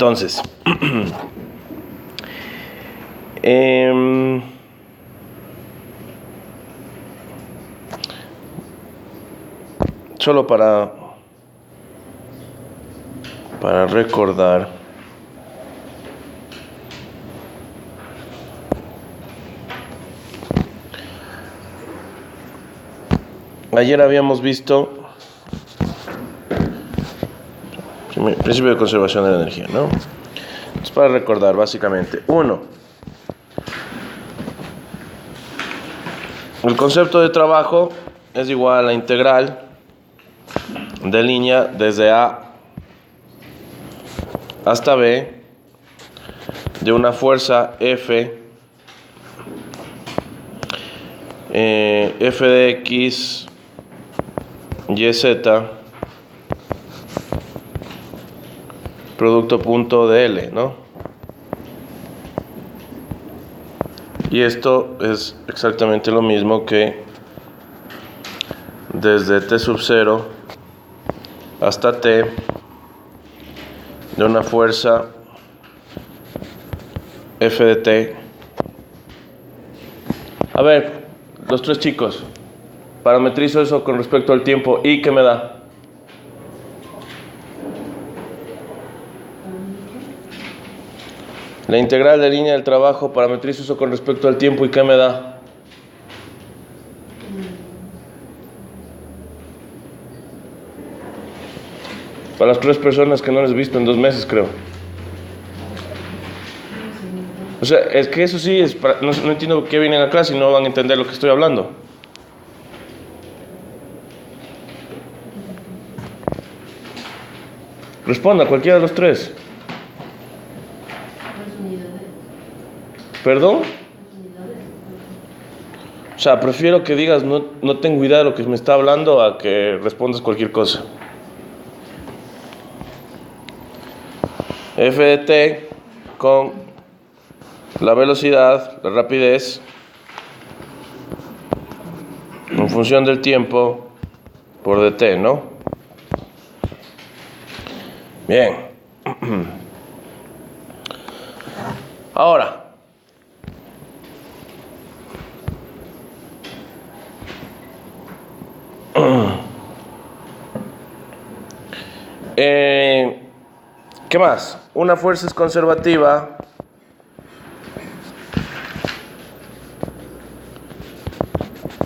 Entonces, solo para recordar, ayer habíamos visto principio de conservación de la energía, ¿no? Entonces, para recordar, básicamente, 1. El concepto de trabajo es igual a la integral de línea desde A hasta B de una fuerza F, F de X, Y, Z, producto punto de L, ¿no? Y esto es exactamente lo mismo que desde T sub 0 hasta T de una fuerza F de T. A ver, los tres chicos, parametrizo eso con respecto al tiempo. ¿Y qué me da? La integral de línea del trabajo, parametrizo eso con respecto al tiempo. ¿Y qué me da? Para las tres personas que no les he visto en 2 meses, creo. O sea, es que eso sí, no entiendo qué vienen a clase y no van a entender lo que estoy hablando. Responda, cualquiera de los tres. ¿Perdón? O sea, prefiero que digas no tengo idea de lo que me está hablando a que respondas cualquier cosa. F de T con la velocidad, la rapidez, en función del tiempo por dt, ¿no? Bien. Ahora, ¿qué más? Una fuerza es conservativa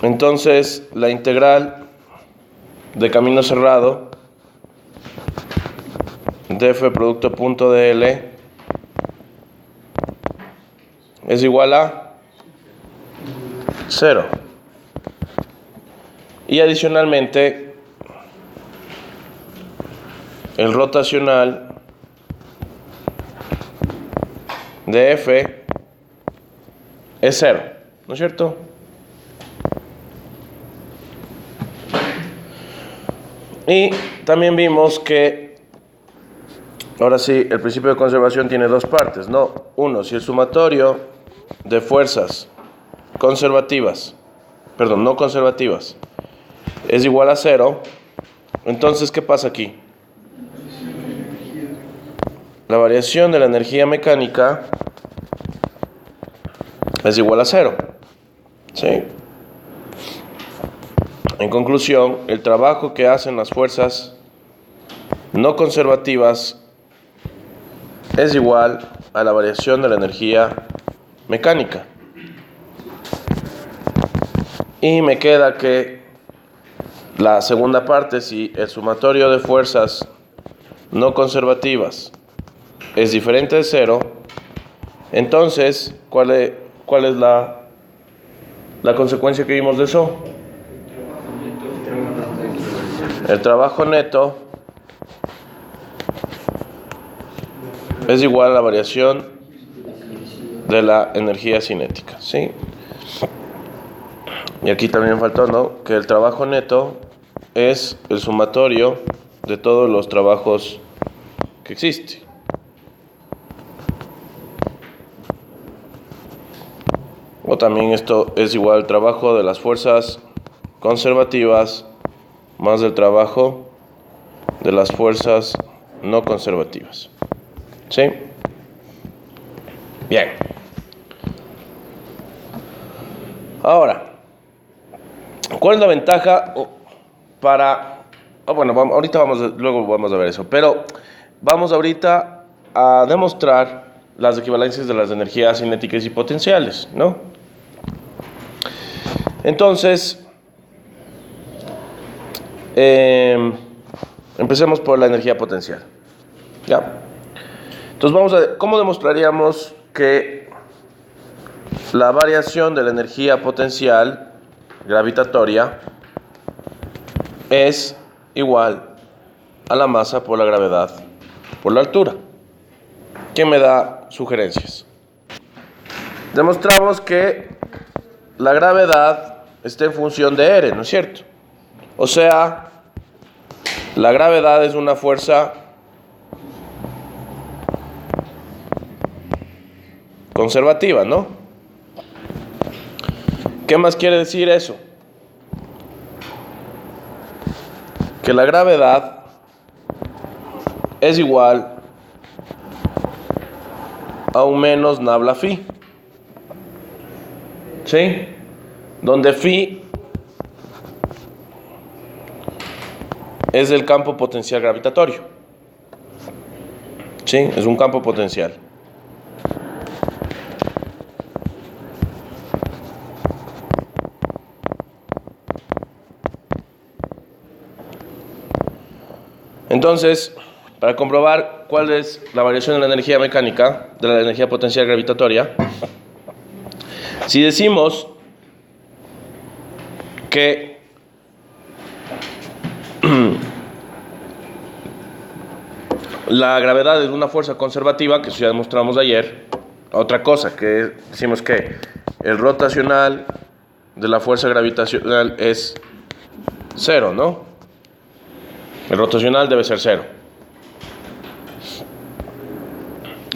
entonces la integral de camino cerrado de F producto punto de L es igual a 0. Y adicionalmente el rotacional de F es 0, ¿no es cierto? Y también vimos que, ahora sí, el principio de conservación tiene 2 partes, ¿no? 1, si el sumatorio de fuerzas conservativas, perdón, no conservativas, es igual a 0, entonces, ¿qué pasa aquí? La variación de la energía mecánica es igual a 0, ¿sí? En conclusión, el trabajo que hacen las fuerzas no conservativas es igual a la variación de la energía mecánica. Y me queda que la segunda parte, si el sumatorio de fuerzas no conservativas es diferente de 0, entonces, ¿cuál es la consecuencia que vimos de eso? El trabajo neto es igual a la variación de la energía cinética, ¿sí? Y aquí también faltó, ¿no? Que el trabajo neto es el sumatorio de todos los trabajos que existen. O también esto es igual al trabajo de las fuerzas conservativas más el trabajo de las fuerzas no conservativas. ¿Sí? Bien. Ahora, ¿cuál es la ventaja para... bueno, luego vamos a ver eso, pero vamos ahorita a demostrar las equivalencias de las energías cinéticas y potenciales, ¿no? Entonces, empecemos por la energía potencial, ¿ya? Entonces vamos a ver, ¿cómo demostraríamos que la variación de la energía potencial gravitatoria es igual a la masa por la gravedad por la altura? ¿Quién me da sugerencias? Demostramos que la gravedad está en función de R, ¿no es cierto? O sea, la gravedad es una fuerza conservativa, ¿no? ¿Qué más quiere decir eso? Que la gravedad es igual a un menos nabla phi, ¿sí? Donde phi es el campo potencial gravitatorio, ¿sí? Es un campo potencial. Entonces, para comprobar cuál es la variación de la energía mecánica, de la energía potencial gravitatoria, si decimos que la gravedad es una fuerza conservativa, que eso ya demostramos ayer, otra cosa, que decimos que el rotacional de la fuerza gravitacional es 0, ¿no? El rotacional debe ser 0.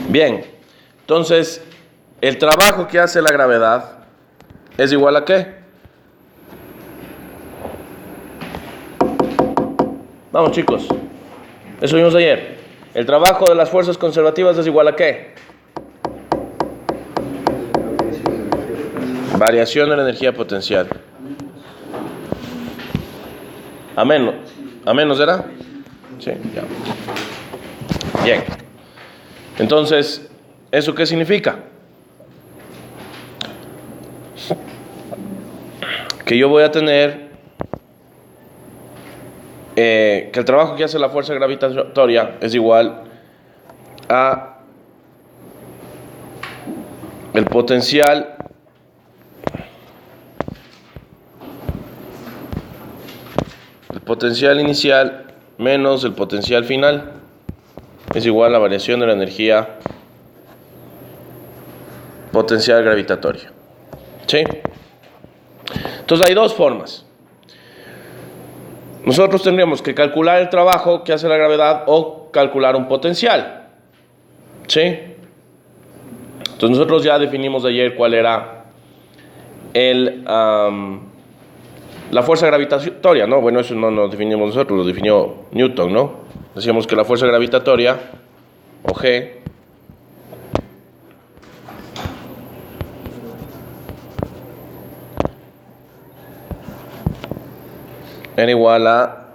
Bien, entonces, el trabajo que hace la gravedad es igual a ¿qué? Vamos, chicos, eso vimos ayer. El trabajo de las fuerzas conservativas es igual a ¿qué? Variación de la energía potencial. ¿A menos era? Sí, ya. Bien. Entonces, ¿eso qué significa? Que yo voy a tener que el trabajo que hace la fuerza gravitatoria es igual a el potencial inicial menos el potencial final es igual a la variación de la energía potencial gravitatoria. ¿Sí? Entonces hay dos formas. Nosotros tendríamos que calcular el trabajo que hace la gravedad o calcular un potencial. ¿Sí? Entonces nosotros ya definimos ayer cuál era la fuerza gravitatoria, ¿no? Bueno, eso no lo definimos nosotros, lo definió Newton, ¿no? Decíamos que la fuerza gravitatoria, o G, era igual a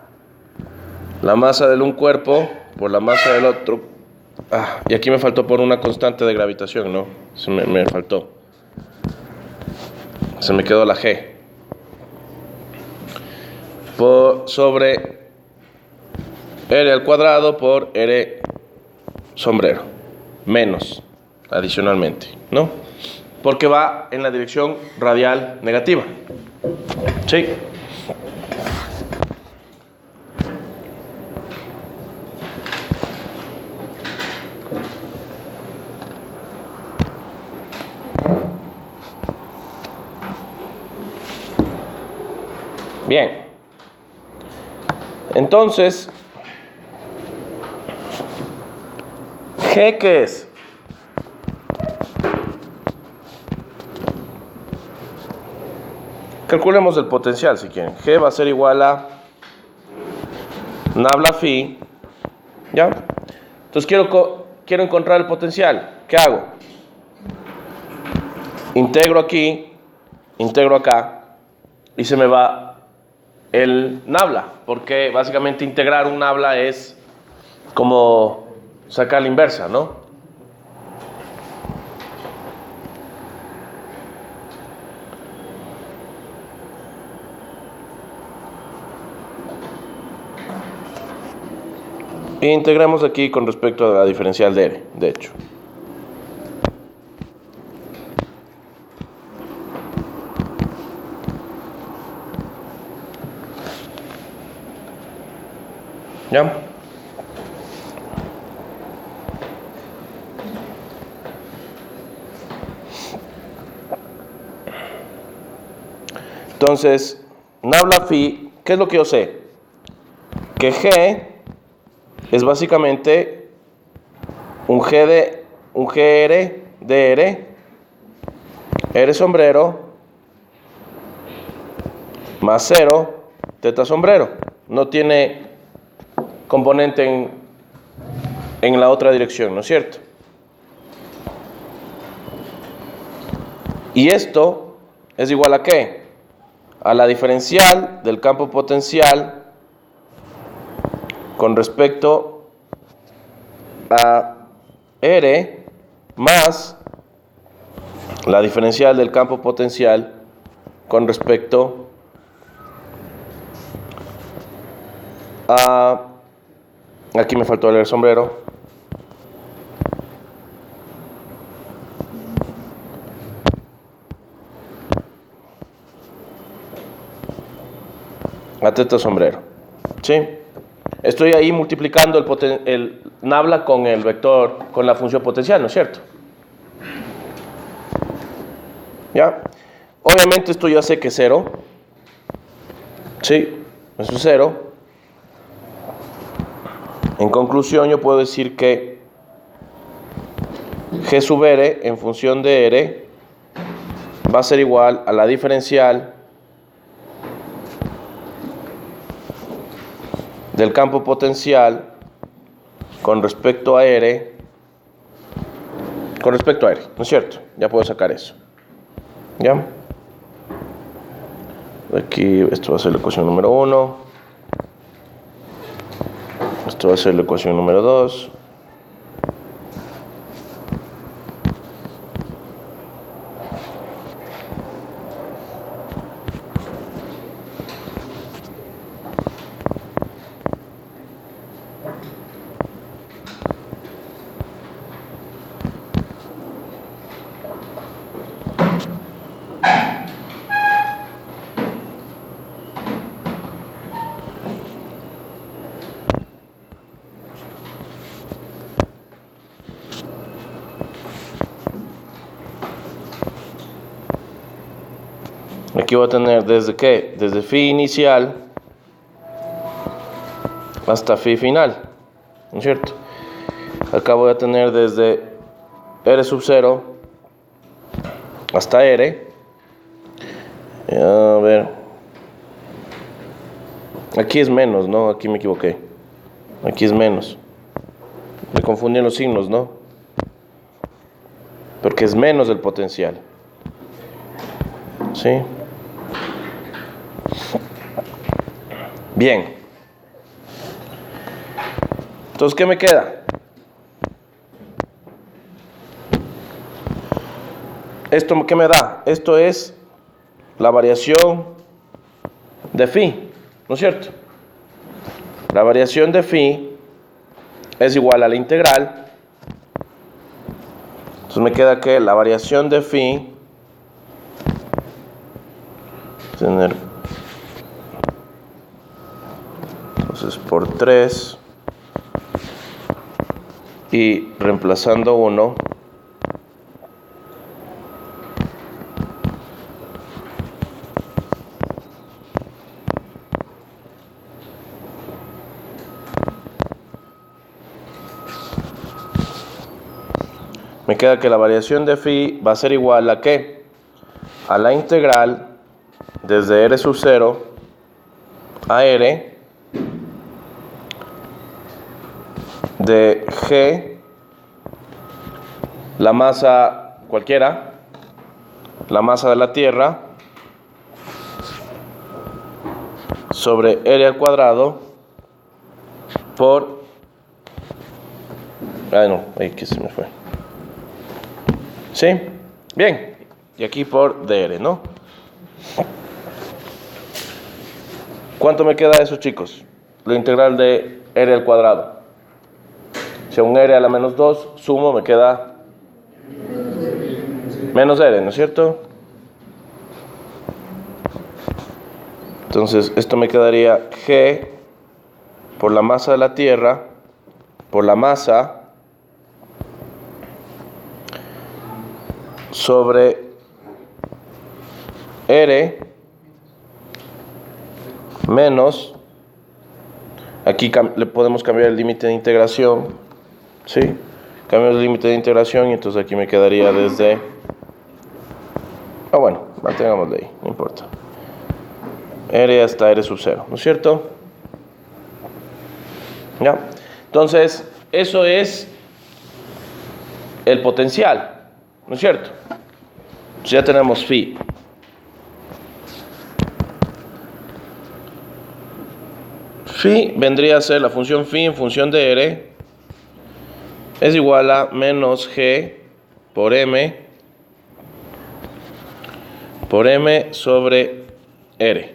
la masa de un cuerpo por la masa del otro. Y aquí me faltó por una constante de gravitación, ¿no? Me faltó. Se me quedó la G. Sobre R al cuadrado por R sombrero. Menos, adicionalmente, ¿no? Porque va en la dirección radial negativa. ¿Sí? Bien. Entonces, G, ¿qué es? Calculemos el potencial si quieren. G va a ser igual a nabla phi, ¿ya? Entonces quiero encontrar el potencial. ¿Qué hago? Integro aquí, integro acá y se me va el nabla, porque básicamente integrar un nabla es como sacar la inversa, ¿no? E integremos aquí con respecto a la diferencial de R, de hecho. ¿Ya? Entonces, nabla phi, ¿qué es lo que yo sé? Que G es básicamente un GR de R sombrero más 0 teta sombrero. No tiene componente en la otra dirección, ¿no es cierto? Y esto es igual a ¿qué? A la diferencial del campo potencial con respecto a R más la diferencial del campo potencial con respecto a... Aquí me faltó el sombrero. A teta sombrero. ¿Sí? Estoy ahí multiplicando el nabla con el vector, con la función potencial, ¿no es cierto? ¿Ya? Obviamente esto ya sé que es 0. ¿Sí? Eso es 0. En conclusión, yo puedo decir que G sub R en función de R va a ser igual a la diferencial del campo potencial con respecto a R, ¿no es cierto? Ya puedo sacar eso. ¿Ya? Aquí esto va a ser la ecuación número 1. Esto va a ser la ecuación número 2. Aquí voy a tener desde ¿qué? Desde phi inicial hasta phi final, ¿no es cierto? Acá voy a tener desde R sub 0 hasta R. A ver. Aquí es menos, ¿no? Aquí me equivoqué. Aquí es menos. Me confundí en los signos, ¿no? Porque es menos del potencial. ¿Sí? Bien. Entonces, ¿qué me queda? ¿Esto qué me da? Esto es la variación de phi, ¿no es cierto? La variación de phi es igual a la integral. Entonces me queda que la variación de phi tener entonces por 3 y reemplazando 1 me queda que la variación de phi va a ser igual a ¿qué? A la integral desde R sub 0 a R de G la masa cualquiera, la masa de la Tierra, sobre R al cuadrado por... no, ahí que se me fue. ¿Sí? Bien. Y aquí por dr, ¿no? ¿Cuánto me queda eso, chicos? La integral de R al cuadrado. Si un R a la menos 2 sumo, me queda menos R, ¿no es cierto? Entonces, esto me quedaría G por la masa de la Tierra, por la masa, sobre R menos, aquí le podemos cambiar el límite de integración, ¿sí? Cambiamos el límite de integración y entonces aquí me quedaría desde... bueno, mantengámoslo ahí, no importa. R hasta R sub 0, ¿no es cierto? ¿Ya? Entonces, eso es el potencial, ¿no es cierto? Entonces ya tenemos phi. Phi vendría a ser la función phi en función de R es igual a menos G por M sobre R.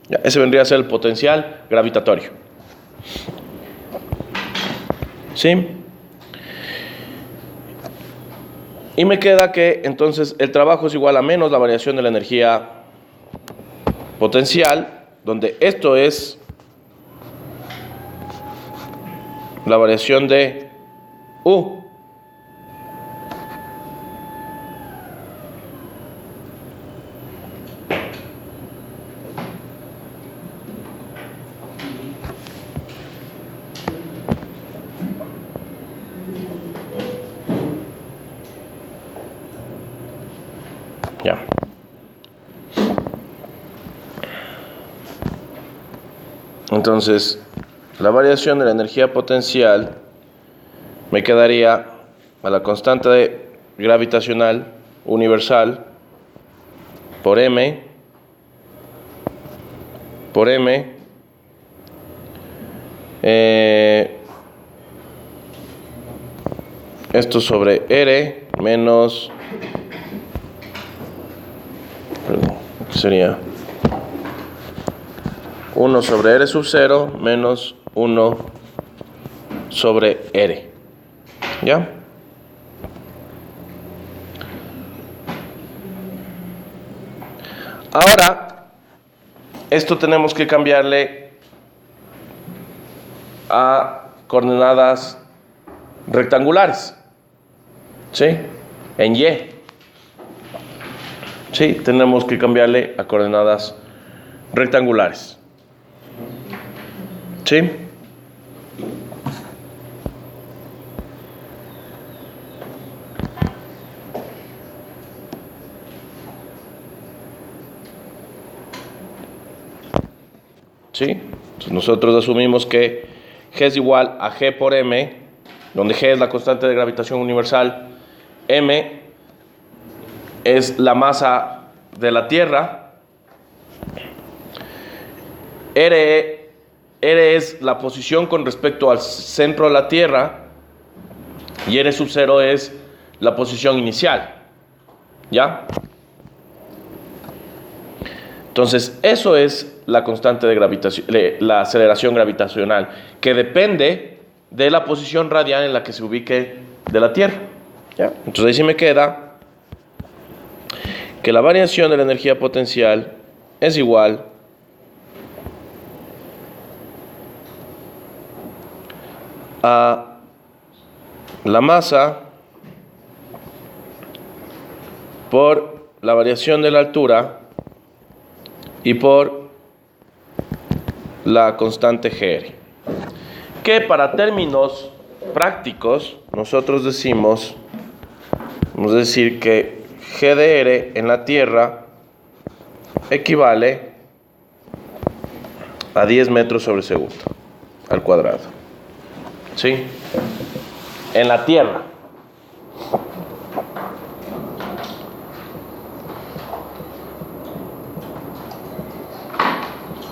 Ya, ese vendría a ser el potencial gravitatorio. ¿Sí? Y me queda que entonces el trabajo es igual a menos la variación de la energía potencial, donde esto es la variación de U. Ya. Entonces, la variación de la energía potencial me quedaría a la constante gravitacional universal por M esto sobre R menos, ¿qué sería? 1 sobre R sub 0 menos 1 sobre R. ¿Ya? Ahora, esto tenemos que cambiarle a coordenadas rectangulares. ¿Sí? En Y. Sí, tenemos que cambiarle a coordenadas rectangulares. ¿Sí? ¿Sí? Entonces nosotros asumimos que G es igual a G por M, donde G es la constante de gravitación universal, M es la masa de la Tierra, R es la posición con respecto al centro de la Tierra y R sub 0 es la posición inicial. ¿Ya? Entonces, eso es la constante de gravitación, la aceleración gravitacional, que depende de la posición radial en la que se ubique de la Tierra. ¿Ya? Entonces, ahí sí me queda que la variación de la energía potencial es igual a la masa por la variación de la altura y por la constante Gr, que para términos prácticos nosotros vamos a decir que G de R en la Tierra equivale a 10 metros sobre segundo al cuadrado. ¿Sí? En la Tierra.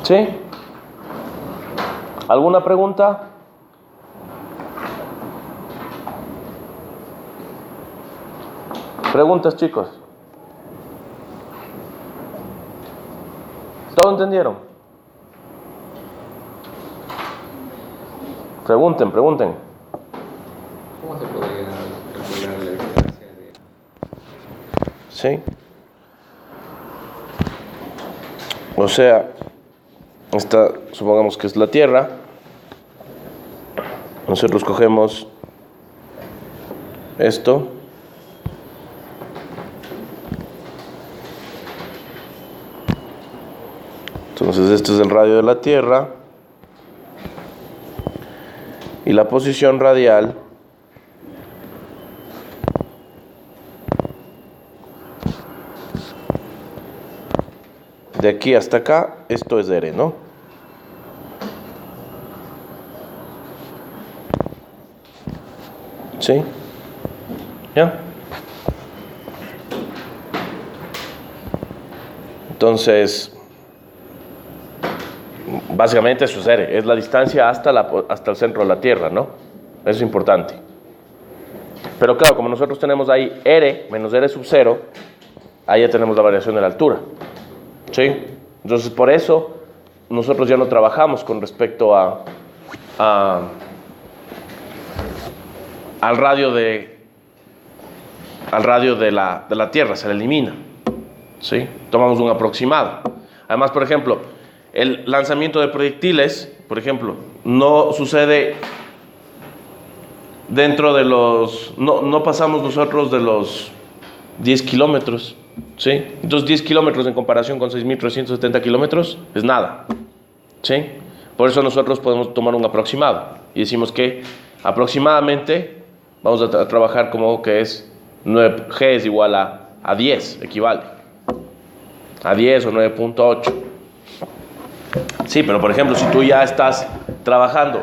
¿Sí? ¿Alguna pregunta? Preguntas, chicos. ¿Todo entendieron? Pregunten. ¿Cómo se podría calcular la distancia de...? ¿Sí? O sea, esta supongamos que es la Tierra. Nosotros cogemos esto. Entonces este es el radio de la Tierra. Y la posición radial de aquí hasta acá, esto es R, ¿no? ¿Sí? ¿Ya? Entonces, básicamente eso es R, es la distancia hasta el centro de la Tierra, ¿no? Eso es importante. Pero claro, como nosotros tenemos ahí R menos R sub 0, ahí ya tenemos la variación de la altura. ¿Sí? Entonces, por eso nosotros ya no trabajamos con respecto al radio de la Tierra, se le elimina. ¿Sí? Tomamos un aproximado. Además, por ejemplo, el lanzamiento de proyectiles, por ejemplo, no sucede dentro de no pasamos nosotros de los 10 kilómetros. ¿Sí? Entonces 10 kilómetros en comparación con 6.370 kilómetros es nada. ¿Sí? Por eso nosotros podemos tomar un aproximado y decimos que aproximadamente vamos a trabajar como que es 9G es igual a 10, equivale a 10 o 9.8. Sí, pero por ejemplo, si tú ya estás trabajando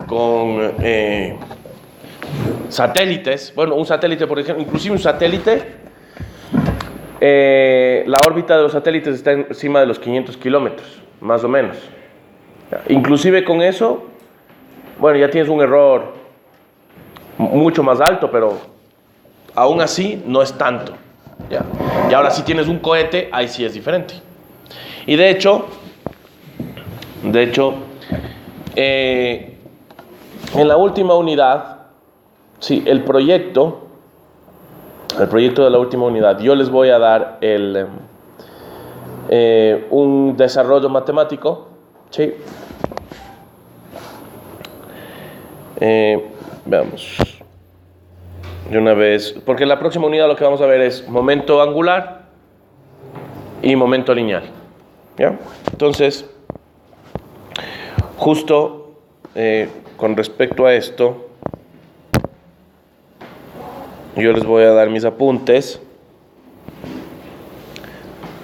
con satélites, bueno, un satélite, por ejemplo, inclusive un satélite, la órbita de los satélites está encima de los 500 kilómetros, más o menos. Inclusive con eso, bueno, ya tienes un error mucho más alto, pero aún así no es tanto. ¿Ya? Y ahora si tienes un cohete, ahí sí es diferente. Y de hecho, en la última unidad, sí, el proyecto de la última unidad, yo les voy a dar un desarrollo matemático, ¿sí? Veamos de una vez, porque en la próxima unidad lo que vamos a ver es momento angular y momento lineal, ¿ya? Entonces, justo con respecto a esto, yo les voy a dar mis apuntes,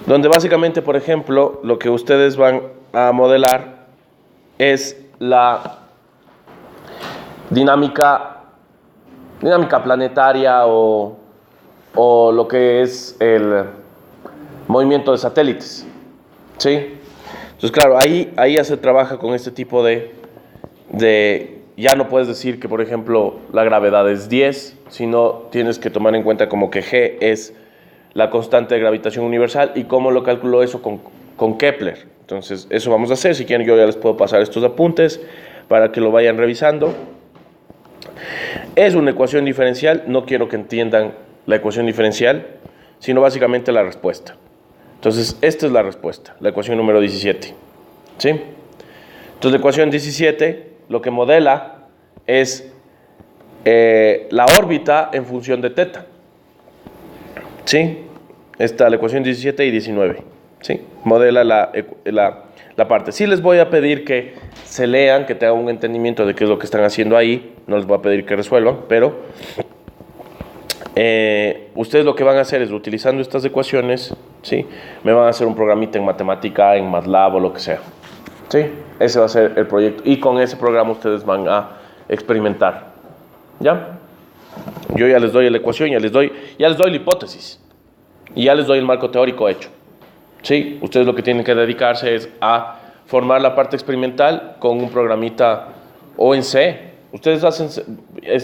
donde básicamente, por ejemplo, lo que ustedes van a modelar es la dinámica planetaria o lo que es el movimiento de satélites, ¿sí? Entonces, claro, ahí ya se trabaja con este tipo de ya no puedes decir que, por ejemplo, la gravedad es 10, sino tienes que tomar en cuenta como que G es la constante de gravitación universal y cómo lo calculó eso con Kepler. Entonces, eso vamos a hacer. Si quieren, yo ya les puedo pasar estos apuntes para que lo vayan revisando. Es una ecuación diferencial, no quiero que entiendan la ecuación diferencial, sino básicamente la respuesta. Entonces, esta es la respuesta, la ecuación número 17. ¿Sí? Entonces, la ecuación 17 lo que modela es la órbita en función de teta. ¿Sí? Está la ecuación 17 y 19. ¿Sí? Modela la parte. Sí les voy a pedir que se lean, que tengan un entendimiento de qué es lo que están haciendo ahí. No les voy a pedir que resuelvan, pero ustedes lo que van a hacer es, utilizando estas ecuaciones, ¿sí? Me van a hacer un programita en matemática, en MATLAB o lo que sea. ¿Sí? Ese va a ser el proyecto. Y con ese programa ustedes van a experimentar. ¿Ya? Yo ya les doy la ecuación, ya les doy la hipótesis. Y ya les doy el marco teórico hecho. ¿Sí? Ustedes lo que tienen que dedicarse es a formar la parte experimental con un programita o en C. ¿Ustedes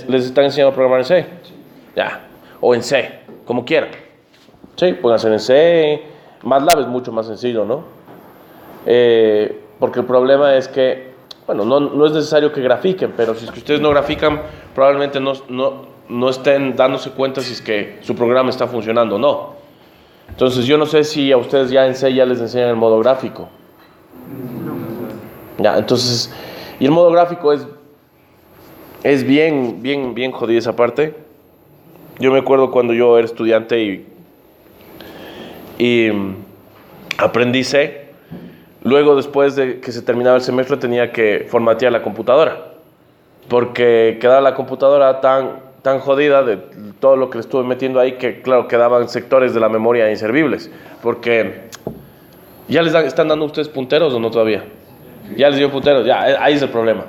les están enseñando a programar en C? Ya. O en C, como quieran. Sí, pueden hacer en C. MATLAB es mucho más sencillo, ¿no? Porque el problema es que, bueno, no es necesario que grafiquen, pero si es que ustedes no grafican, probablemente no estén dándose cuenta si es que su programa está funcionando o no. Entonces yo no sé si a ustedes ya en C ya les enseñan el modo gráfico. Ya, entonces, y el modo gráfico es bien jodida esa parte. Yo me acuerdo cuando yo era estudiante y aprendí C. Luego, después de que se terminaba el semestre, tenía que formatear la computadora, porque quedaba la computadora tan jodida de todo lo que le estuve metiendo ahí, que claro, quedaban sectores de la memoria inservibles. Porque ya están dando ustedes punteros o no todavía. Ya les dio punteros, ya, ahí es el problema.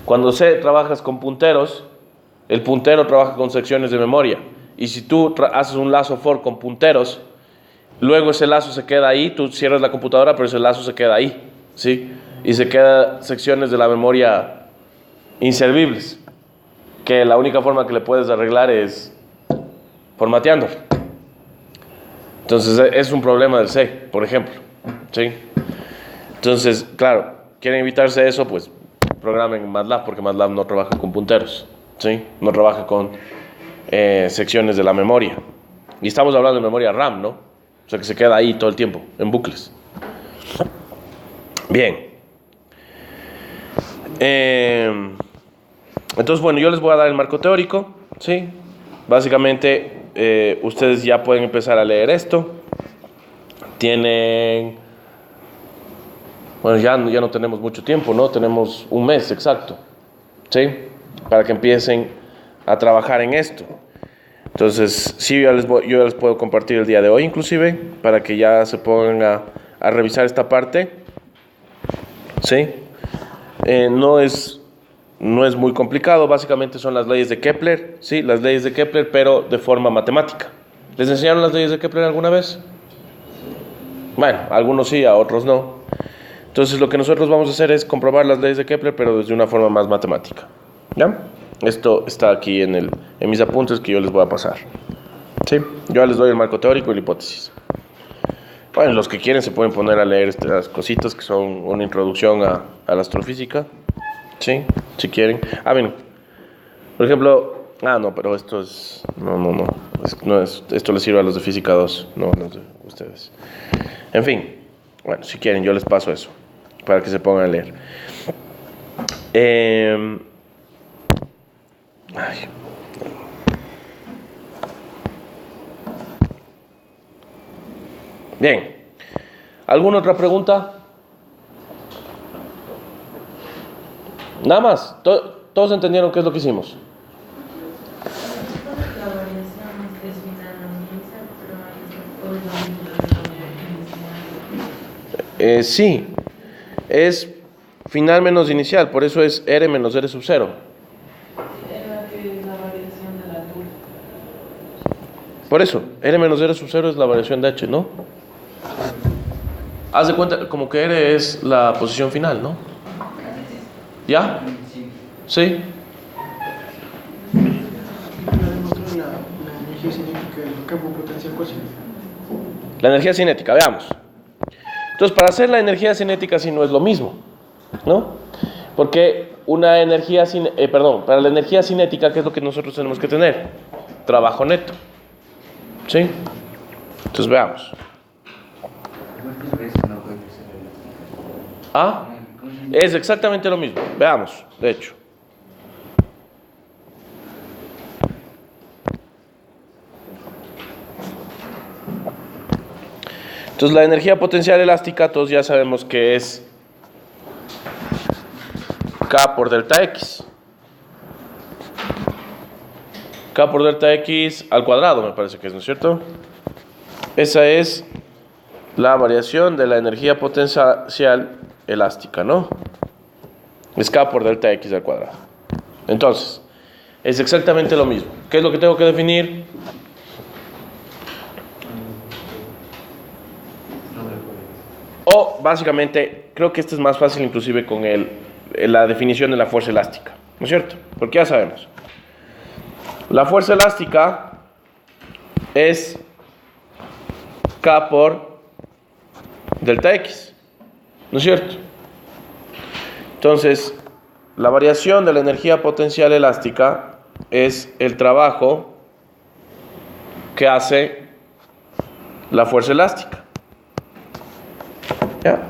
Cuando trabajas con punteros, el puntero trabaja con secciones de memoria. Y si tú haces un lazo for con punteros, luego ese lazo se queda ahí, tú cierras la computadora, pero ese lazo se queda ahí, ¿sí? Y se quedan secciones de la memoria inservibles, que la única forma que le puedes arreglar es formateando. Entonces es un problema del C, por ejemplo, ¿sí? Entonces, claro, quieren evitarse eso, pues programen MATLAB, porque MATLAB no trabaja con punteros, ¿sí? No trabaja con secciones de la memoria. Y estamos hablando de memoria RAM, ¿no? O sea, que se queda ahí todo el tiempo, en bucles. Bien. Entonces, bueno, yo les voy a dar el marco teórico, ¿sí? Básicamente, ustedes ya pueden empezar a leer esto. Tienen... Bueno, ya no tenemos mucho tiempo, ¿no? Tenemos un mes exacto, ¿sí? Para que empiecen a trabajar en esto. Entonces, sí, yo ya les puedo compartir el día de hoy, inclusive, para que ya se pongan a revisar esta parte, ¿sí? No es muy complicado, básicamente son las leyes de Kepler, ¿sí? Las leyes de Kepler, pero de forma matemática. ¿Les enseñaron las leyes de Kepler alguna vez? Bueno, a algunos sí, a otros no. Entonces, lo que nosotros vamos a hacer es comprobar las leyes de Kepler, pero desde una forma más matemática, ¿ya? Esto está aquí en mis apuntes que yo les voy a pasar, ¿sí? Yo les doy el marco teórico y la hipótesis. Bueno, los que quieren se pueden poner a leer estas cositas que son una introducción a la astrofísica, ¿sí? Si quieren. Bueno, por ejemplo... no, pero esto es... No es, esto les sirve a los de física 2, no a los de ustedes. En fin, bueno, si quieren yo les paso eso, para que se pongan a leer. Bien, ¿alguna otra pregunta? Nada más, todos entendieron qué es lo que hicimos. La variación es final inicial, pero Sí, es final menos inicial, por eso es R menos R sub 0. era que la variación de la altura. Por eso, R menos R sub 0 es la variación de H, ¿no? Haz de cuenta como que R es la posición final, ¿no? ¿Ya? Sí. La energía cinética del campo potencial cósmico. La energía cinética, veamos. Entonces, para hacer la energía cinética sí no es lo mismo, ¿no? Porque una energía para la energía cinética, ¿qué es lo que nosotros tenemos que tener? Trabajo neto. ¿Sí? Entonces, veamos. Es exactamente lo mismo. Veamos, de hecho. Entonces, la energía potencial elástica, todos ya sabemos que es K por delta X. K por delta X al cuadrado, me parece que es, ¿no es cierto? Esa es la variación de la energía potencial elástica, ¿no? Es K por delta X al cuadrado. Entonces, es exactamente lo mismo. ¿Qué es lo que tengo que definir? O básicamente, creo que esto es más fácil inclusive con la definición de la fuerza elástica, ¿no es cierto? Porque ya sabemos. La fuerza elástica es K por delta X, ¿no es cierto? Entonces, la variación de la energía potencial elástica es el trabajo que hace la fuerza elástica. ¿Ya?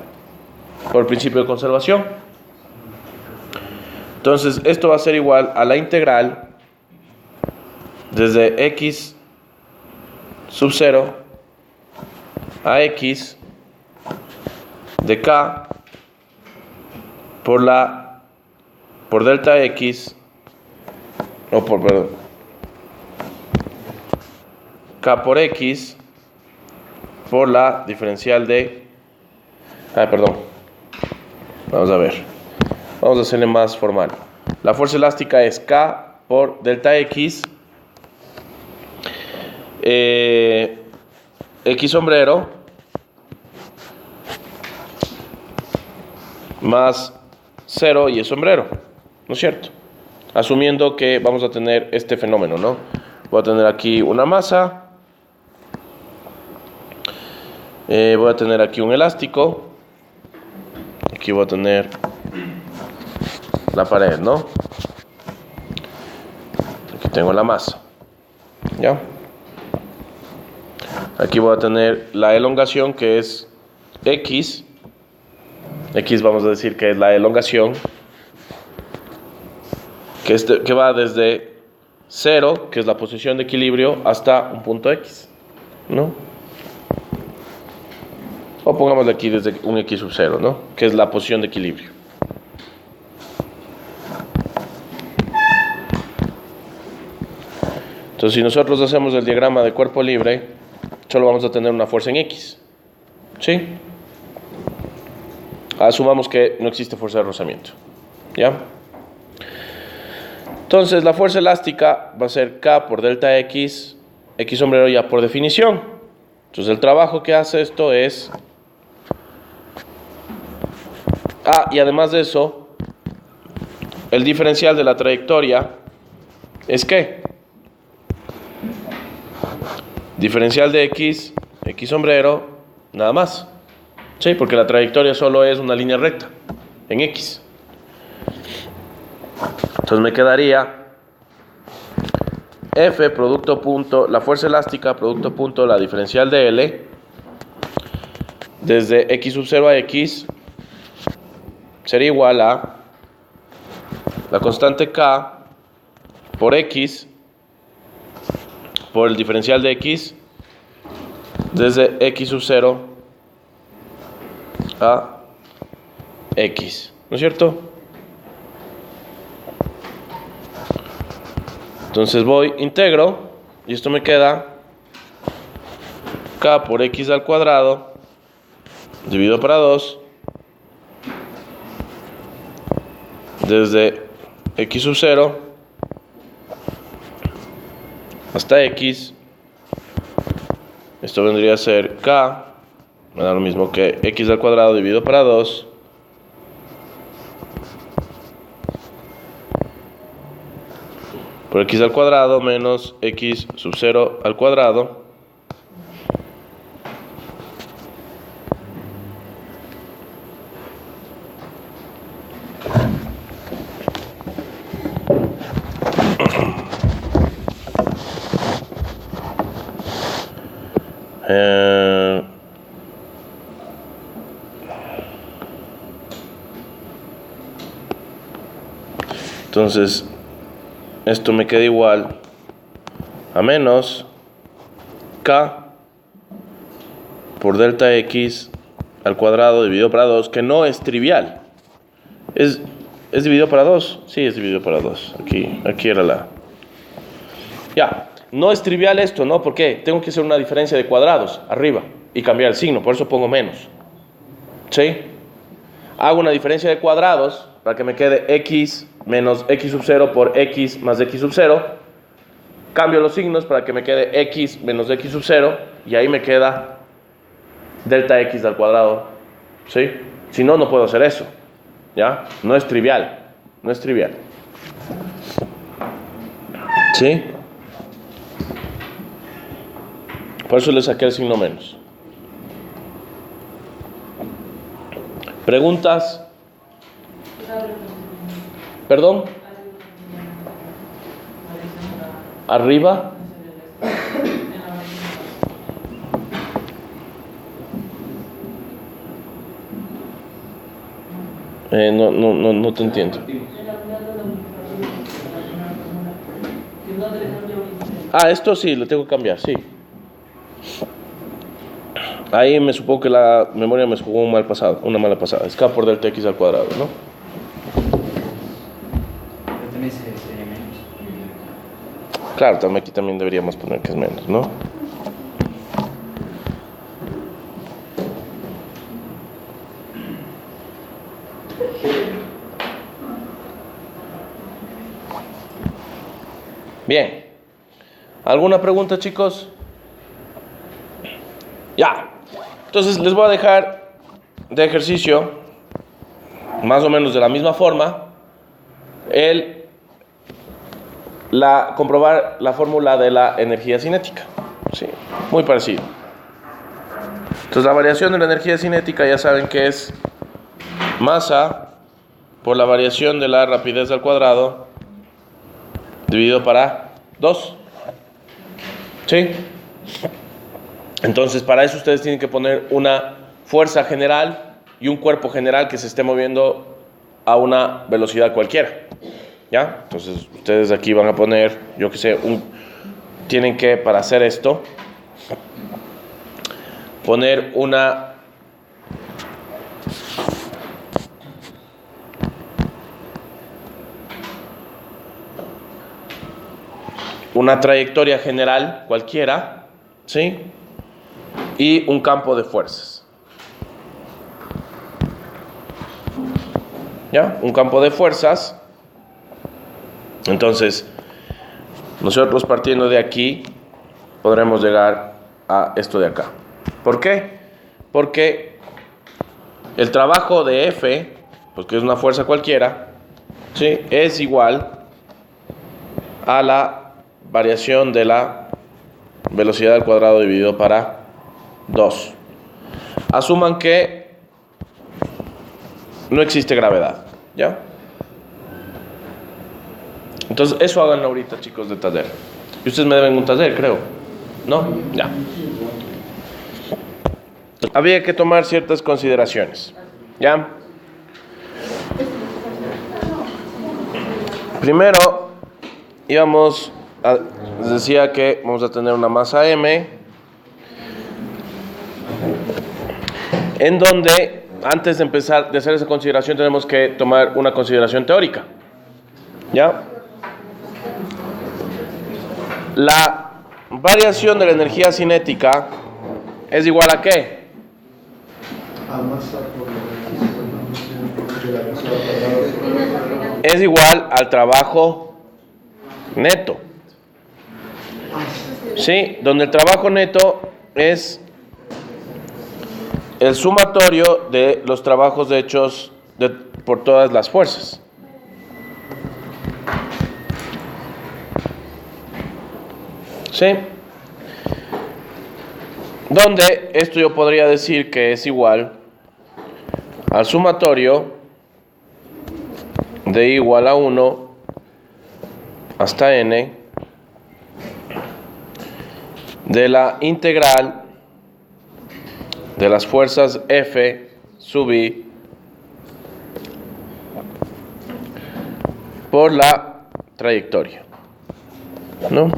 Por principio de conservación. Entonces, esto va a ser igual a la integral desde x sub 0 a x de k por delta x, perdón, k por x por la diferencial de, perdón, vamos a ver, vamos a hacerle más formal. La fuerza elástica es k por delta x, x sombrero más 0 y es sombrero, ¿no es cierto? Asumiendo que vamos a tener este fenómeno, ¿no? Voy a tener aquí una masa, voy a tener aquí un elástico, aquí voy a tener la pared, ¿no? Aquí tengo la masa, ¿ya? Aquí voy a tener la elongación que es x. X vamos a decir que es la elongación que va desde 0, que es la posición de equilibrio, hasta un punto X, ¿no? O pongámosle aquí desde un X sub 0, ¿no? Que es la posición de equilibrio. Entonces, si nosotros hacemos el diagrama de cuerpo libre, solo vamos a tener una fuerza en X, ¿sí? Asumamos que no existe fuerza de rozamiento, ¿ya? Entonces, la fuerza elástica va a ser K por delta X, X sombrero ya por definición. Entonces, el trabajo que hace esto es... y además de eso, el diferencial de la trayectoria es ¿qué? Diferencial de X, X sombrero, nada más. Sí, porque la trayectoria solo es una línea recta en X. Entonces me quedaría F producto punto, la fuerza elástica producto punto, la diferencial de L desde X sub 0 a X sería igual a la constante K por X por el diferencial de X desde X sub 0 a X, ¿no es cierto? Entonces integro y esto me queda K por X al cuadrado dividido para 2 desde X sub 0 hasta X. Esto vendría a ser K, me da lo mismo que X al cuadrado dividido para 2 por X al cuadrado menos X sub 0 al cuadrado entonces esto me queda igual a menos K por delta X al cuadrado dividido para 2, que no es trivial. ¿Es dividido para 2? Sí, es dividido para 2. Aquí era la... Ya, no es trivial esto, ¿no? ¿Por qué? Tengo que hacer una diferencia de cuadrados arriba y cambiar el signo, por eso pongo menos. ¿Sí? Hago una diferencia de cuadrados para que me quede X menos X sub 0 por X más X sub 0. Cambio los signos para que me quede X menos X sub 0 y ahí me queda delta X al cuadrado ¿Sí? Si no, no puedo hacer eso. ¿Ya? No es trivial. No es trivial. ¿Sí? Por eso le saqué el signo menos. ¿Preguntas? ¿Perdón? ¿Arriba? No te entiendo. Ah, esto sí, lo tengo que cambiar, sí. Ahí me supongo que la memoria me jugó una mala pasada. Es K por delta X al cuadrado, ¿no? Pero también sería menos. Claro, aquí también deberíamos poner que es menos, ¿no? Bien. ¿Alguna pregunta, chicos? Ya. Entonces les voy a dejar de ejercicio, más o menos de la misma forma, comprobar la fórmula de la energía cinética. Sí, muy parecido. Entonces la variación de la energía cinética ya saben que es masa por la variación de la rapidez al cuadrado dividido para 2. ¿Sí? Entonces para eso ustedes tienen que poner una fuerza general y un cuerpo general que se esté moviendo a una velocidad cualquiera. ¿Ya? Entonces ustedes aquí van a poner, yo que sé, tienen que, para hacer esto, poner una trayectoria general cualquiera, ¿sí? Y un campo de fuerzas. ¿Ya? Un campo de fuerzas. Entonces, nosotros partiendo de aquí, podremos llegar a esto de acá. ¿Por qué? Porque el trabajo de F, pues que es una fuerza cualquiera, ¿sí? Es igual a la variación de la velocidad al cuadrado dividido para 2. Asuman que no existe gravedad, ¿ya? Entonces, eso háganlo ahorita, chicos, de taller. Y ustedes me deben un taller, creo. ¿No? Ya. Había que tomar ciertas consideraciones, ¿ya? Primero, les decía que vamos a tener una masa M, en donde, antes de empezar de hacer esa consideración, tenemos que tomar una consideración teórica, ¿ya? La variación de la energía cinética es igual a ¿qué? Es igual al trabajo neto. ¿Sí? Donde el trabajo neto es el sumatorio de los trabajos hechos por todas las fuerzas. ¿Sí? Donde esto yo podría decir que es igual al sumatorio de igual a 1 hasta n de la integral de las fuerzas F sub I por la trayectoria, ¿no?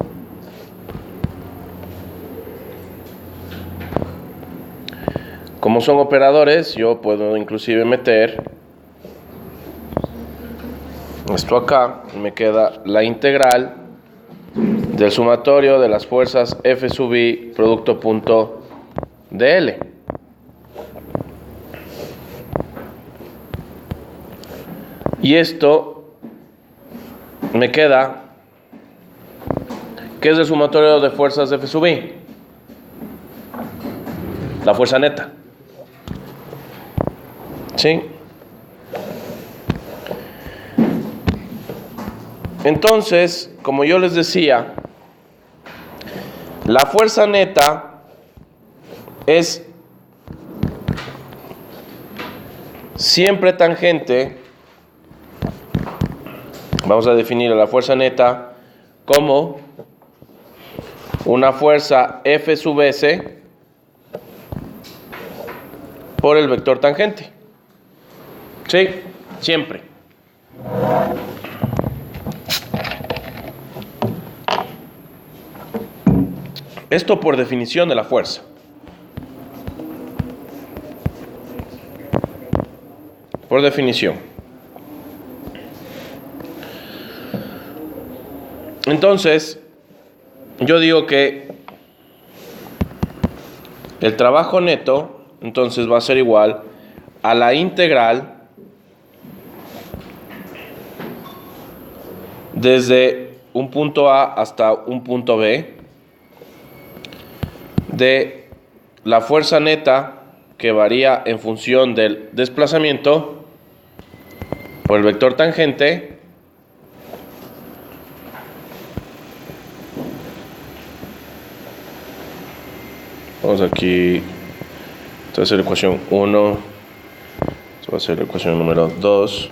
Como son operadores, yo puedo inclusive meter esto acá y me queda la integral del sumatorio de las fuerzas F sub I producto punto de L. Y esto me queda, ¿qué es el sumatorio de fuerzas F sub I? La fuerza neta. ¿Sí? Entonces, como yo les decía, la fuerza neta es siempre tangente. Vamos a definir a la fuerza neta como una fuerza F sub S por el vector tangente. ¿Sí? Siempre. Esto por definición de la fuerza. Por definición. Entonces, yo digo que el trabajo neto, entonces va a ser igual a la integral desde un punto A hasta un punto B de la fuerza neta que varía en función del desplazamiento por el vector tangente vamos aquí, esta va a ser la ecuación 1, esta va a ser la ecuación número 2,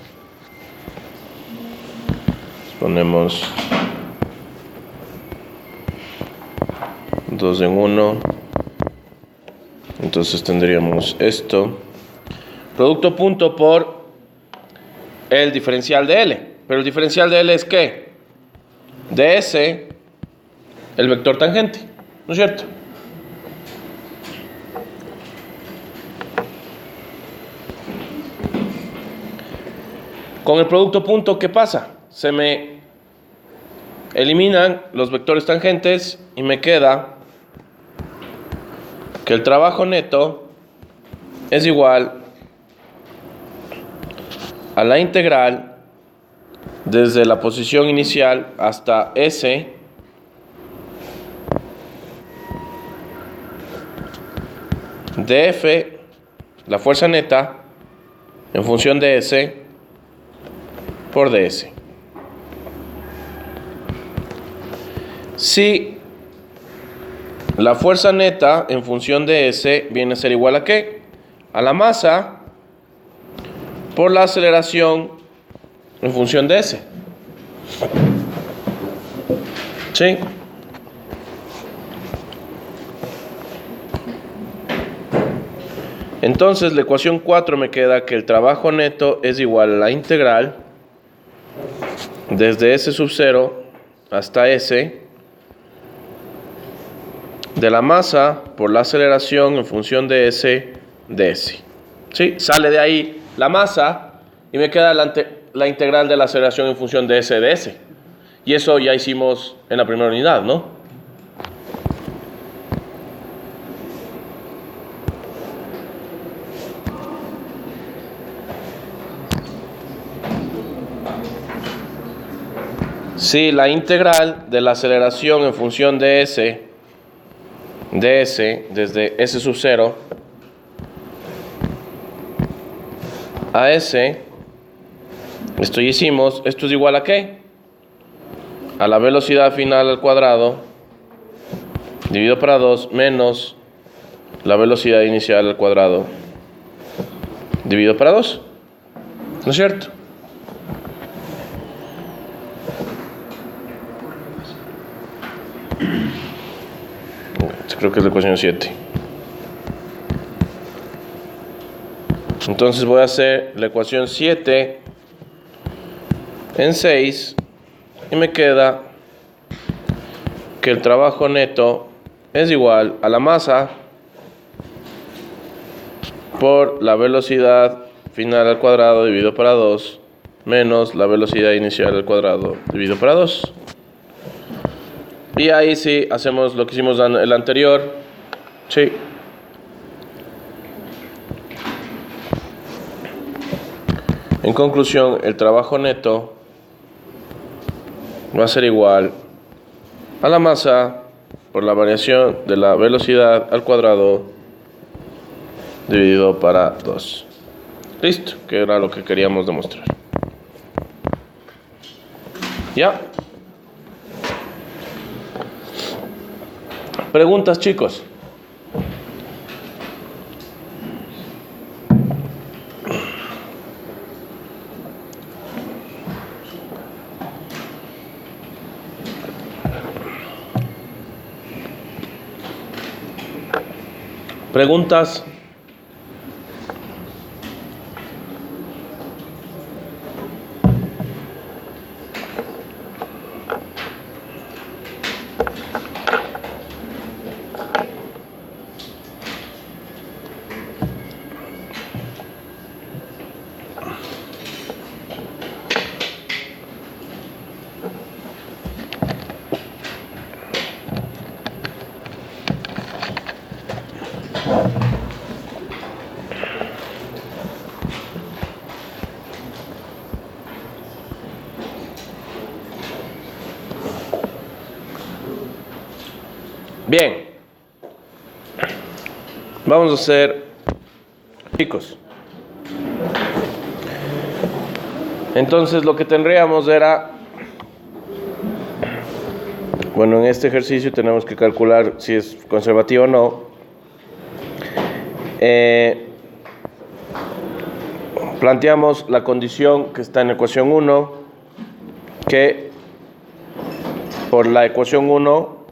ponemos 2 en 1, entonces tendríamos esto, producto punto por el diferencial de L, pero el diferencial de L es ¿qué? ds, el vector tangente, ¿no es cierto? Con el producto punto, ¿qué pasa? Se me eliminan los vectores tangentes y me queda que el trabajo neto es igual a la integral desde la posición inicial hasta S de F, la fuerza neta, en función de S por ds. Si la fuerza neta en función de S viene a ser igual a ¿qué? A la masa por la aceleración en función de S. ¿Sí? Entonces la ecuación 4 me queda que el trabajo neto es igual a la integral desde S sub 0 hasta S de la masa por la aceleración en función de S de S. ¿Sí? Sale de ahí la masa y me queda la integral de la aceleración en función de S de S. Y eso ya hicimos en la primera unidad, ¿no? Si la integral de la aceleración en función de S desde S sub 0 a S, esto ya hicimos, esto es igual a ¿qué? A la velocidad final al cuadrado dividido para 2 menos la velocidad inicial al cuadrado dividido para 2, ¿no es cierto? Creo que es la ecuación 7. Entonces voy a hacer la ecuación 7 en 6 y me queda que el trabajo neto es igual a la masa por la velocidad final al cuadrado dividido para 2 menos la velocidad inicial al cuadrado dividido para 2. Y ahí sí hacemos lo que hicimos en el anterior. Sí. En conclusión, el trabajo neto va a ser igual a la masa por la variación de la velocidad al cuadrado dividido para 2. Listo, que era lo que queríamos demostrar. ¿Ya? Preguntas, chicos. Preguntas. Bien, vamos a hacer, chicos. Entonces lo que tendríamos era, bueno, en este ejercicio tenemos que calcular si es conservativo o no. Planteamos la condición que está en ecuación 1, que por la ecuación 1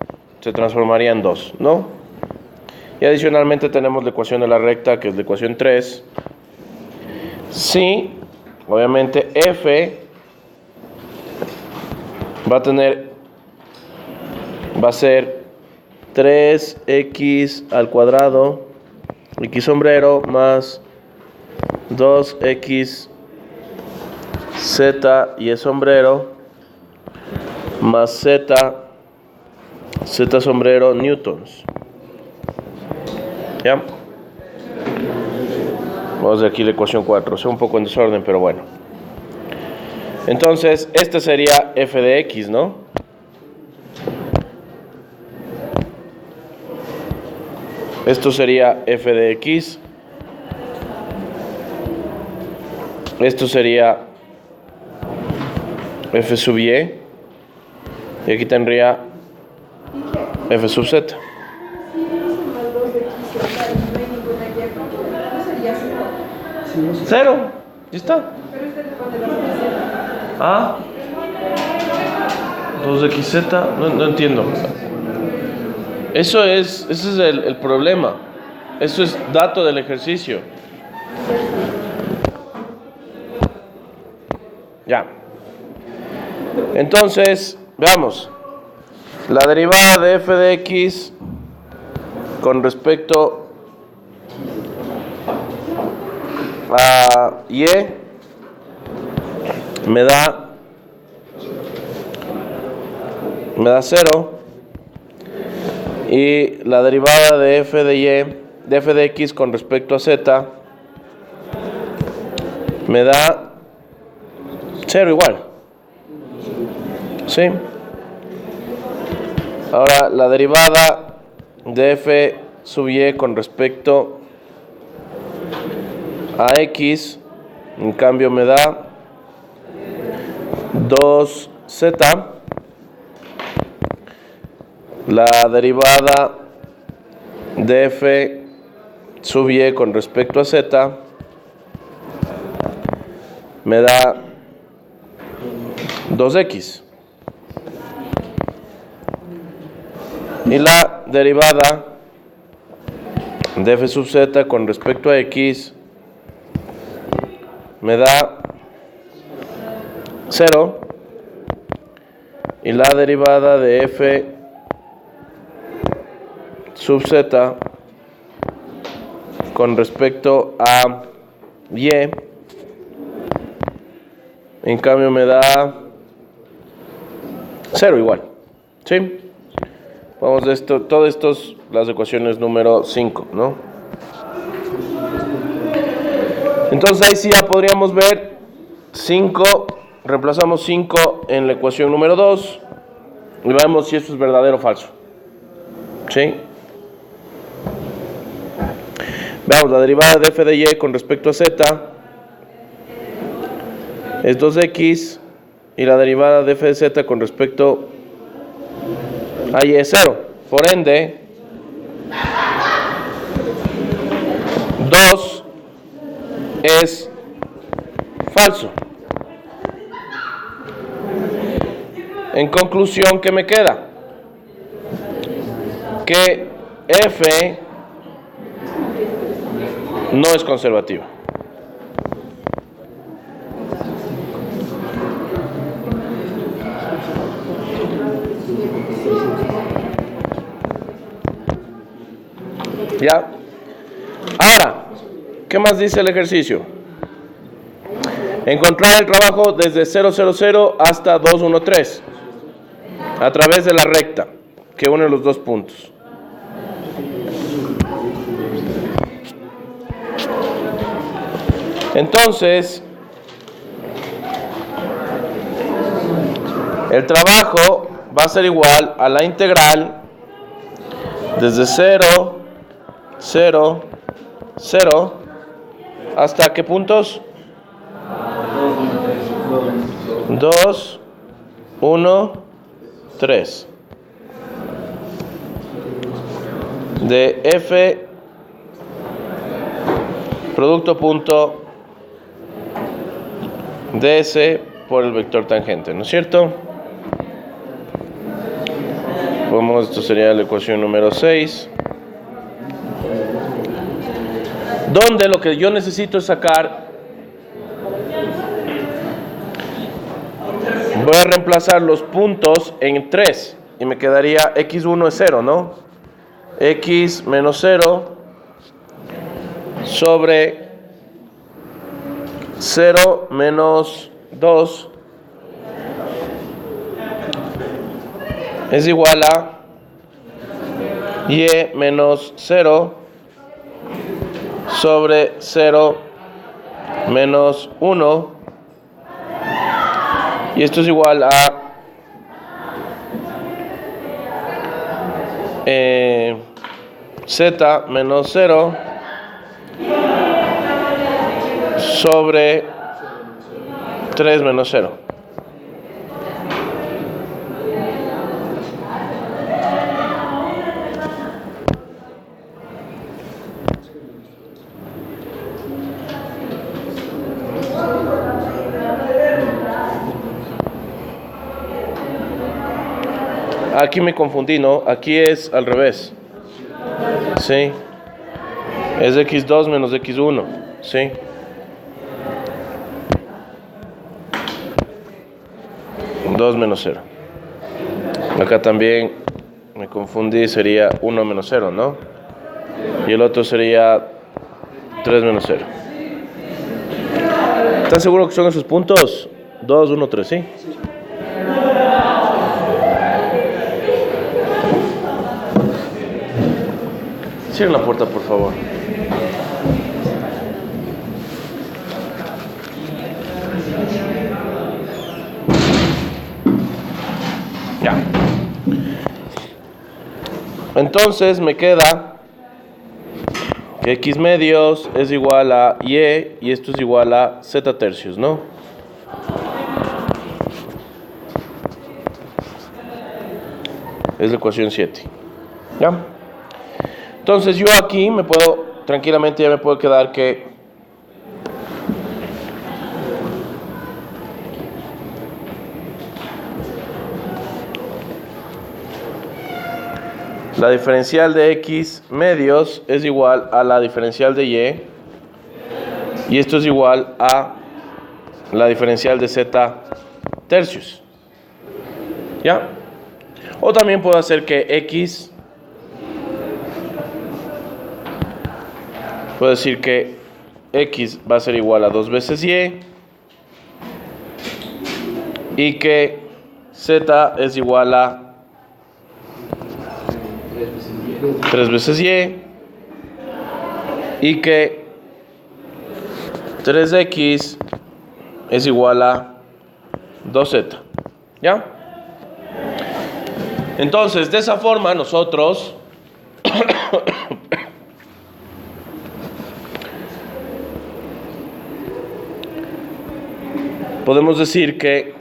se transformaría en 2, ¿no? Y adicionalmente tenemos la ecuación de la recta, que es la ecuación 3. Sí, obviamente f va a ser 3x al cuadrado, x sombrero, más 2x z y sombrero, más z sombrero newtons. ¿Ya? Vamos de aquí la ecuación 4. Es un poco en desorden, pero bueno. Entonces, este sería f de x, ¿no? Esto sería f de x. Esto sería f sub y. Y aquí tendría f sub z. Cero. Ya está. Ah. 2xz. No entiendo. Ese es el problema. Eso es dato del ejercicio. Ya. Entonces, veamos. La derivada de f de x con respecto a y me da 0, y la derivada de f de x con respecto a z me da 0 igual. ¿Sí? Ahora la derivada de f sub y con respecto a x, en cambio me da 2z. La derivada de f sub y con respecto a z me da 2x. Y la derivada de f sub z con respecto a x me da 0. Y la derivada de f sub z con respecto a y, en cambio me da 0 igual. ¿Sí? Vamos de esto, todo esto es las ecuaciones número 5, ¿no? Entonces ahí sí ya podríamos ver 5, reemplazamos 5 en la ecuación número 2 y vemos si esto es verdadero o falso. ¿Sí? Veamos la derivada de f de y con respecto a z, es 2x y la derivada de f de z con respecto a y es 0. Por ende, 2 es falso. En conclusión, ¿qué me queda? Que f no es conservativa. ¿Ya? Ahora, ¿qué más dice el ejercicio? Encontrar el trabajo desde 0,00 hasta 2,13 a través de la recta que une los dos puntos. Entonces, el trabajo va a ser igual a la integral desde 0, 0, 0, ¿hasta qué puntos? 2, 1, 3. De f producto punto ds por el vector tangente, ¿no es cierto? Esto sería la ecuación número 6, donde lo que yo necesito es sacar, voy a reemplazar los puntos en 3 y me quedaría x1 es 0, ¿no? X menos 0 sobre 0 menos 2 es igual a y menos 0 sobre 0 menos 1, y esto es igual a z menos 0 sobre 3 menos 0. Aquí me confundí, ¿no? Aquí es al revés. ¿Sí? Es x2 menos x1. ¿Sí? Dos menos 0. Acá también me confundí, sería 1 menos 0, ¿no? Y el otro sería 3 menos 0. ¿Están seguros que son esos puntos? 2, 1, 3, ¿sí? Cierren la puerta, por favor. Ya. Entonces me queda que x medios es igual a y esto es igual a z tercios, ¿no? Es la ecuación 7. ¿Ya? Entonces yo aquí me puedo, tranquilamente ya me puedo quedar que la diferencial de x medios es igual a la diferencial de y esto es igual a la diferencial de z tercios. ¿Ya? O también puedo hacer que x, puedo decir que x va a ser igual a 2 veces y que z es igual a 3 veces y que 3x es igual a 2z. ¿Ya? Entonces, de esa forma nosotros podemos decir que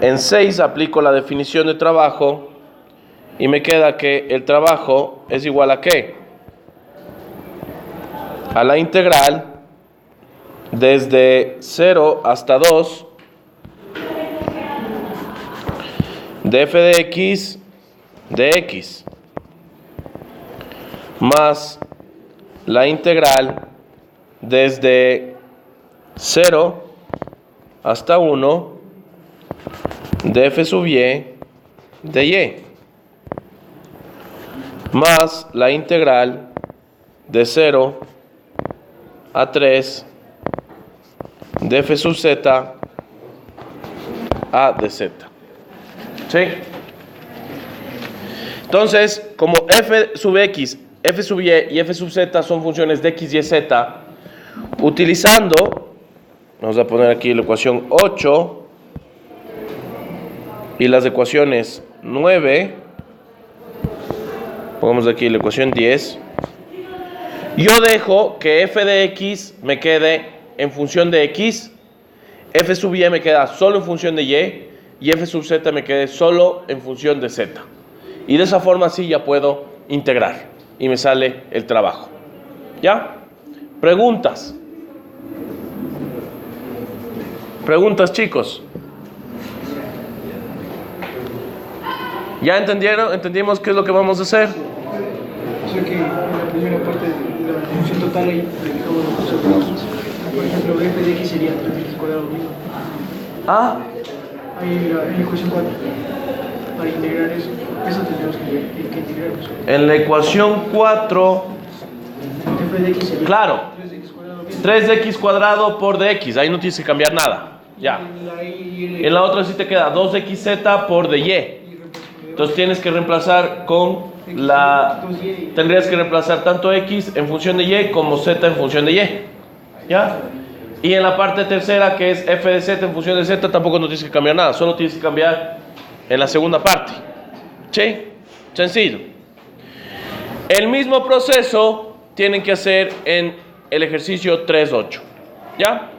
en 6 aplico la definición de trabajo y me queda que el trabajo es igual a ¿qué? A la integral desde 0 hasta 2 de f de x más la integral desde 0 hasta 1 de f sub y de y más la integral de 0 a 3 de f sub z a de z. ¿Sí? Entonces, como f sub x, f sub y y f sub z son funciones de x, y, z, utilizando, vamos a poner aquí la ecuación 8 y las ecuaciones 9, pongamos aquí la ecuación 10, yo dejo que f de x me quede en función de x, f sub y me queda solo en función de y f sub z me quede solo en función de z. Y de esa forma sí ya puedo integrar y me sale el trabajo. ¿Ya? ¿Preguntas? ¿Preguntas, chicos? ¿Ya entendieron? ¿Entendimos qué es lo que vamos a hacer? O sea que en la primera parte de la función total ahí le dejamos los resultados. Por ejemplo, f de x sería 3x cuadrado mismo. Ah, Ahí en la ecuación 4. Para integrar eso tendríamos que integrar eso. en la ecuación 4, F de x sería claro, 3x cuadrado mismo. 3x cuadrado por dx, ahí no tienes que cambiar nada. Ya. En la otra sí te queda 2xz por dy. Entonces tienes que reemplazar con tendrías que reemplazar tanto x en función de y como z en función de y. ¿Ya? Y en la parte tercera, que es f de z en función de z, tampoco no tienes que cambiar nada, solo tienes que cambiar en la segunda parte. ¿Sí? Sencillo. El mismo proceso tienen que hacer en el ejercicio 3.8. ¿Ya?